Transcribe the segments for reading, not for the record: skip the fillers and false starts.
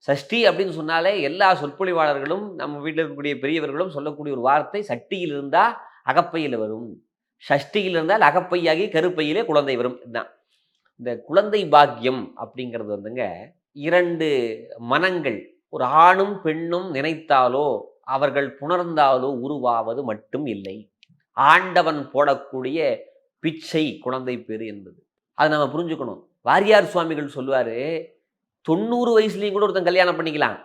சஷ்டி அப்படின்னு சொன்னாலே எல்லா சொற்பொழிவாளர்களும் நம்ம வீட்டில் இருக்கக்கூடிய பெரியவர்களும் சொல்லக்கூடிய ஒரு வார்த்தை, சட்டியில் இருந்தா அகப்பையில் வரும். ஷஷ்டியில் இருந்தால் அகப்பையாகி கருப்பையிலே குழந்தை வரும். இதுதான். இந்த குழந்தை பாக்கியம் அப்படிங்கிறது வந்துங்க 2 மனங்கள், ஒரு ஆணும் பெண்ணும் நினைத்தாலோ, அவர்கள் புணர்ந்தாலோ உருவாவது மட்டும் இல்லை. ஆண்டவன் போடக்கூடிய பிச்சை குழந்தை பேறு என்பது. அத நம்ம புரிஞ்சுக்கணும். வாரியார் சுவாமிகள் சொல்லுவாரு, 90 வயசுலயும் கூட ஒருத்தன் கல்யாணம் பண்ணிக்கலாம்.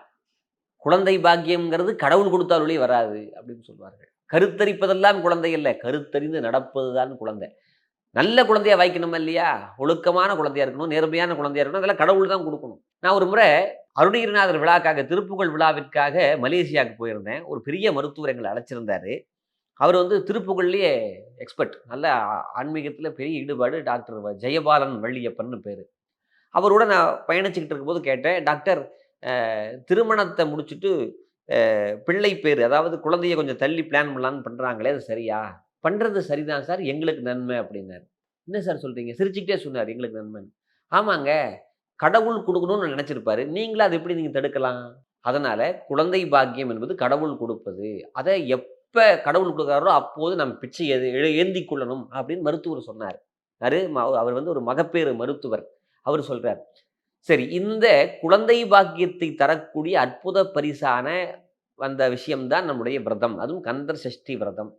குழந்தை பாக்கியம்ங்கிறது கடவுள் கொடுத்தால் ஒழிய வராது அப்படின்னு சொல்வார்கள். கருத்தரிப்பதெல்லாம் குழந்தை அல்ல, கருத்தறிந்து நடப்பதுதான் குழந்தை. நல்ல குழந்தையா வாய்க்கணுமா இல்லையா? ஒழுக்கமான குழந்தையா இருக்கணும், நேர்மையான குழந்தையா இருக்கணும். அதெல்லாம் கடவுள் தான் குடுக்கணும். நான் ஒரு முறை அருணகிரிநாதர் விழாக்காக, திருப்புகழ் விழாவிற்காக மலேசியாவுக்கு போயிருந்தேன். ஒரு பெரிய மருத்துவர் எங்கள அழைச்சிருந்தாரு. அவர் வந்து திருப்புகழ்லயே எக்ஸ்பர்ட். நல்ல ஆன்மீகத்தில பெரிய ஈடுபாடு. டாக்டர் ஜெயபாலன் வள்ளியப்பன்னு பேரு. அவரோட நான் பயணிச்சுக்கிட்டு இருக்கும்போது கேட்டேன், டாக்டர் திருமணத்த முடிச்சுட்டு பிள்ளை பேரு, அதாவது குழந்தைய கொஞ்சம் தள்ளி பிளான் பண்ணலான்னு பண்றாங்களே, அது சரியா? பண்றது சரிதான் சார், எங்களுக்கு நன்மை அப்டின்னாரு. என்ன சார் சொல்றீங்க? சிரிச்சுக்கிட்டே சொன்னாரு, எங்களுக்கு நன்மைன்னு. ஆமாங்க, கடவுள் குடுக்கணும்னு நெனச்சிருப்பாரு. நீங்களா அத எப்படி நீங்க தடுக்கலாம்? அதனால குழந்தை பாக்கியம் என்பது கடவுள் கொடுப்பது. அத எப்ப கடவுள் குடுக்குறாரோ, அப்போது நாம் பிச்சை ஏந்திக் கொள்ளணும் அப்படின்னு மருத்துவர் சொன்னாரு. யாரு? அவர் வந்து ஒரு மகப்பேறு மருத்துவர். அவரு சொல்றார். சரி, இந்த குழந்தை பாக்கியத்தை தரக்கூடிய அற்புத பரிசான வந்த விஷயம் தான் நம்முடைய விரதம். அதுவும் கந்தர் சஷ்டி விரதம்.